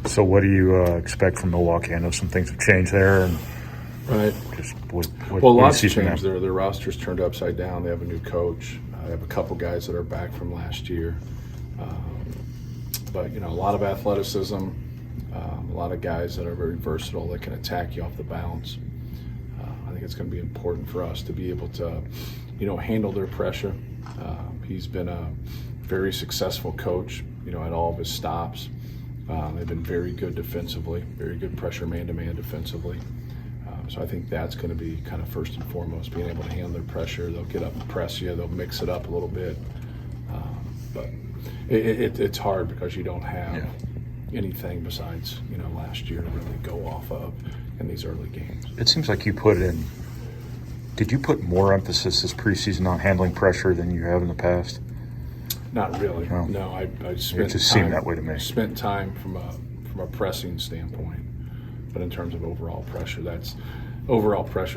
So what do you expect from Milwaukee? I know some things have changed there. And right. Just Well, lots have changed. Their roster's turned upside down. They have a new coach. They have a couple guys that are back from last year. But, a lot of athleticism, a lot of guys that are very versatile that can attack you off the bounce. I think it's going to be important for us to be able to, handle their pressure. He's been a very successful coach, at all of his stops. They've been very good defensively, very good pressure man-to-man defensively. So I think that's going to be kind of first and foremost, being able to handle their pressure. They'll get up and press you. They'll mix it up a little bit. But it's hard because you don't have anything besides, last year to really go off of in these early games. It seems like did you put more emphasis this preseason on handling pressure than you have in the past? Not really. No, I spent it just seemed that way to me. Spent time from a pressing standpoint, but in terms of overall pressure,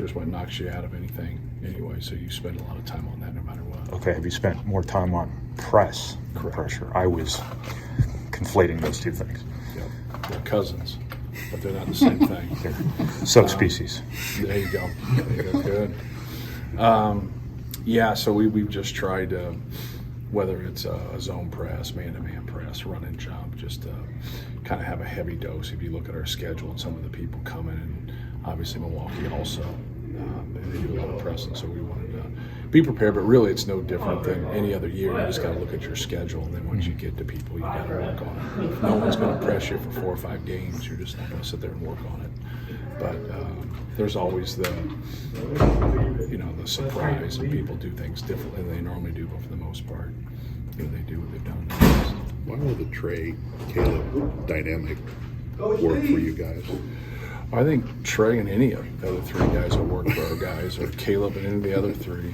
is what knocks you out of anything anyway. So you spend a lot of time on that, no matter what. Okay. Have you spent more time on press than pressure? I was conflating those two things. Yep. They're cousins, but they're not the same thing. They're subspecies. There you go. Good. So we've just tried to, whether it's a zone press, man-to-man press, run and jump, just to kind of have a heavy dose. If you look at our schedule and some of the people coming, and obviously Milwaukee also, they do a lot of pressing, so we wanted to be prepared. But really, it's no different than any other year. You just got to look at your schedule, and then once you get to people, you got to work on it. If no one's going to press you for 4 or 5 games, you're just not going to sit there and work on it. But there's always the surprise, and people do things differently than they normally do, but for the most part, they do what they've done in the past. Why will the Trey-Caleb dynamic work for you guys? I think Trey and any of the other 3 guys will work for our guys, or Caleb and any of the other 3.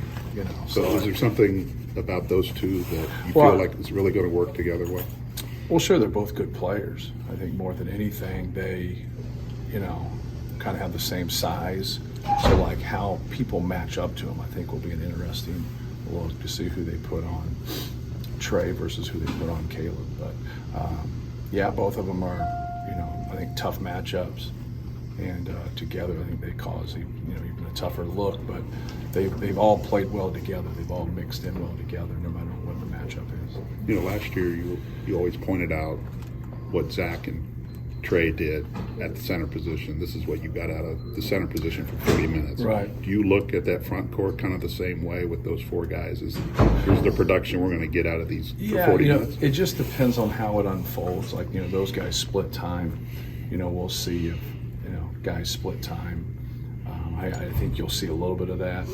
So is there something about those two that you feel like is really going to work together well? Well, sure, they're both good players. I think more than anything, they, kind of have the same size. So, like, how people match up to them, I think, will be an interesting look to see who they put on Trey versus who they put on Caleb. But, both of them are, I think, tough matchups. And together, I think they cause even a tougher look. But they've all played well together. They've all mixed in well together, no matter what the matchup is. Last year you always pointed out what Zach and Trey did at the center position. This is what you got out of the center position for 40 minutes. Right. Do you look at that front court kind of the same way with those 4 guys? Here's the production we're going to get out of these for 40 minutes? It just depends on how it unfolds. Like, those guys split time. We'll see if, guys split time. I think you'll see a little bit of that.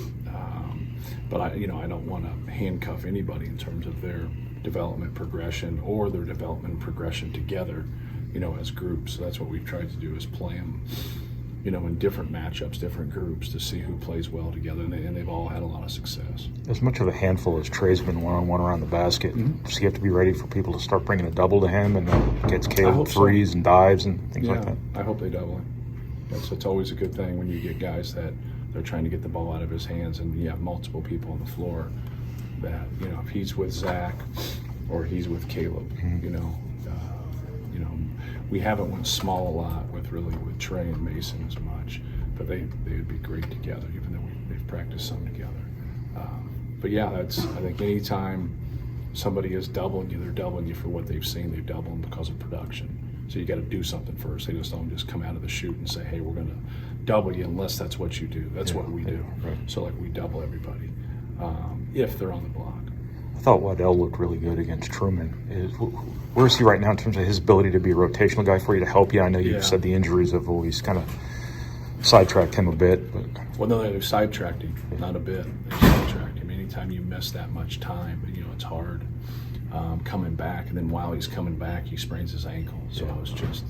But I don't want to handcuff anybody in terms of their development progression or their development progression together, as groups. So that's what we've tried to do, is play them, in different matchups, different groups, to see who plays well together. And they've all had a lot of success. As much of a handful as Trey's been one-on-one around the basket, does he have to be ready for people to start bringing a double to him, and then gets Caleb threes and dives and things like that? I hope they double him. It's always a good thing when you get guys that they're trying to get the ball out of his hands, and you have multiple people on the floor that, if he's with Zach or he's with Caleb, we haven't went small a lot with Trey and Mason as much, but they would be great together, even though they've practiced some together. I think anytime somebody is doubling you, they're doubling you for what they've seen. They've doubled them because of production. So you got to do something first. They just don't just come out of the chute and say, hey, we're going to double you, unless that's what you do. That's what we do. Right. So, we double everybody if they're on the block. I thought Waddell looked really good against Truman. Where is he right now in terms of his ability to be a rotational guy for you, to help you? I know you've said the injuries have always kind of sidetracked him a bit. But Well, no, they've sidetracked him, not a bit. They've sidetracked him. Anytime you miss that much time, it's hard coming back. And then while he's coming back, he sprains his ankle. So it was just,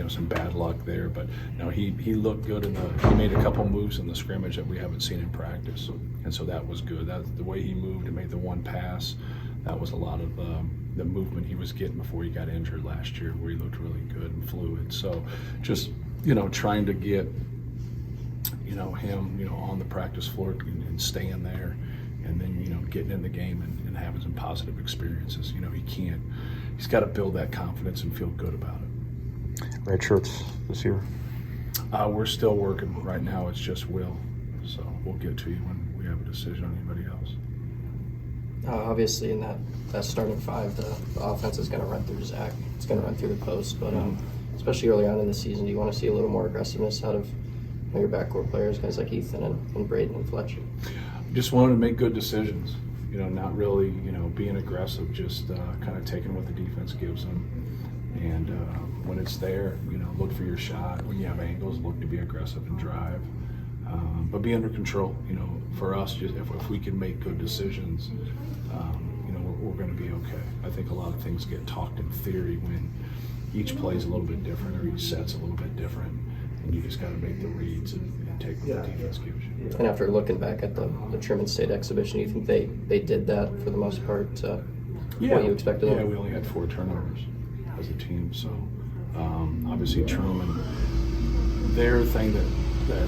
some bad luck there. But no, he looked good he made a couple moves in the scrimmage that we haven't seen in practice, and so that was good. The way he moved and made the one pass, that was a lot of the movement he was getting before he got injured last year, where he looked really good and fluid. So just trying to get him on the practice floor and staying there, and then getting in the game and having some positive experiences. He he's got to build that confidence and feel good about it. Red shirts this year? We're still working right now. It's just Will, so we'll get to you when we have a decision on anybody else. Obviously, in that starting five, the offense is going to run through Zach. It's going to run through the post, but especially early on in the season, do you want to see a little more aggressiveness out of your backcourt players, guys like Ethan and Braden and Fletcher? Just wanted to make good decisions. Not really, being aggressive, just kind of taking what the defense gives them. And when it's there, look for your shot. When you have angles, look to be aggressive and drive. But be under control. For us, just if we can make good decisions, we're going to be okay. I think a lot of things get talked in theory when each play is a little bit different or each set's a little bit different. And you just got to make the reads and take what the defense gives you. And after looking back at the Truman State exhibition, you think they did that for the most part? What you expected? Yeah, we only had 4 turnovers as a team. So obviously Truman, their thing that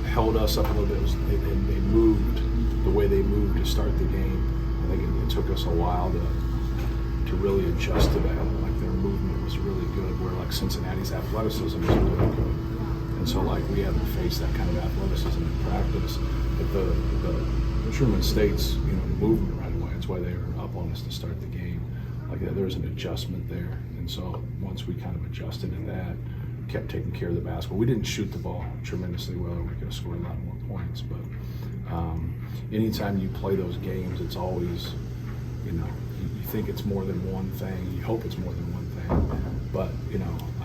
held us up a little bit was they moved the way they moved to start the game. I think it took us a while to really adjust to that. Like their movement was really good, where like Cincinnati's athleticism was really good. And so, we haven't faced that kind of athleticism in practice. But the Truman State's, movement right away. That's why they were up on us to start the game. There was an adjustment there. And so, once we kind of adjusted to that, kept taking care of the basketball. We didn't shoot the ball tremendously well. We could have scored a lot more points. But anytime you play those games, it's always, you think it's more than one thing. You hope it's more than one thing. But,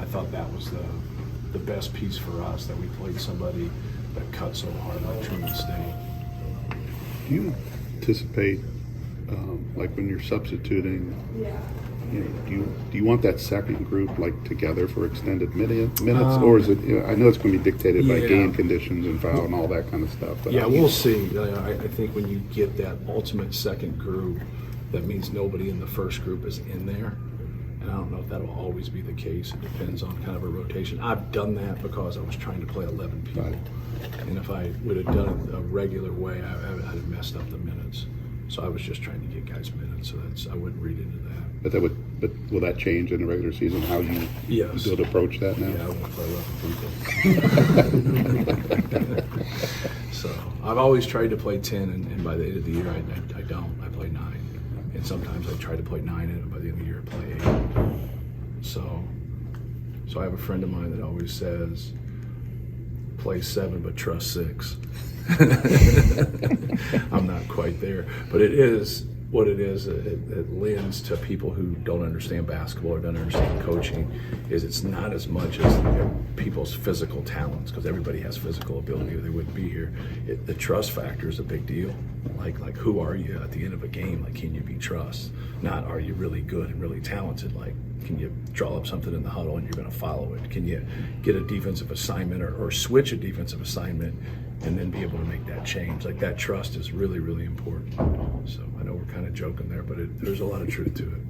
I thought that was the best piece for us, that we played somebody that cut so hard like Truman State. Do you anticipate, when you're substituting, do you want that second group together for extended minutes, or is it? I know it's going to be dictated by game conditions and foul and all that kind of stuff. But we'll see. I think when you get that ultimate second group, that means nobody in the first group is in there. And I don't know if that'll always be the case. It depends on kind of a rotation. I've done that because I was trying to play 11 people. Right. And if I would have done it a regular way, I'd have messed up the minutes. So I was just trying to get guys minutes. So I wouldn't read into that. But will that change in the regular season? How you would approach that now? Yeah, I won't play 11 people. So I've always tried to play 10, and by the end of the year, I don't. I play 9. And sometimes I try to play 9, and by the end of the year, I play 8. So I have a friend of mine that always says, play 7, but trust 6. I'm not quite there. But it is what it is. It lends to people who don't understand basketball or don't understand coaching, is it's not as much as people's physical talents, because everybody has physical ability or they wouldn't be here. The trust factor is a big deal. Like who are you at the end of a game? Can you be trust? Not are you really good and really talented? Can you draw up something in the huddle and you're going to follow it? Can you get a defensive assignment or switch a defensive assignment and then be able to make that change? That trust is really, really important. So I know we're kind of joking there, but there's a lot of truth to it.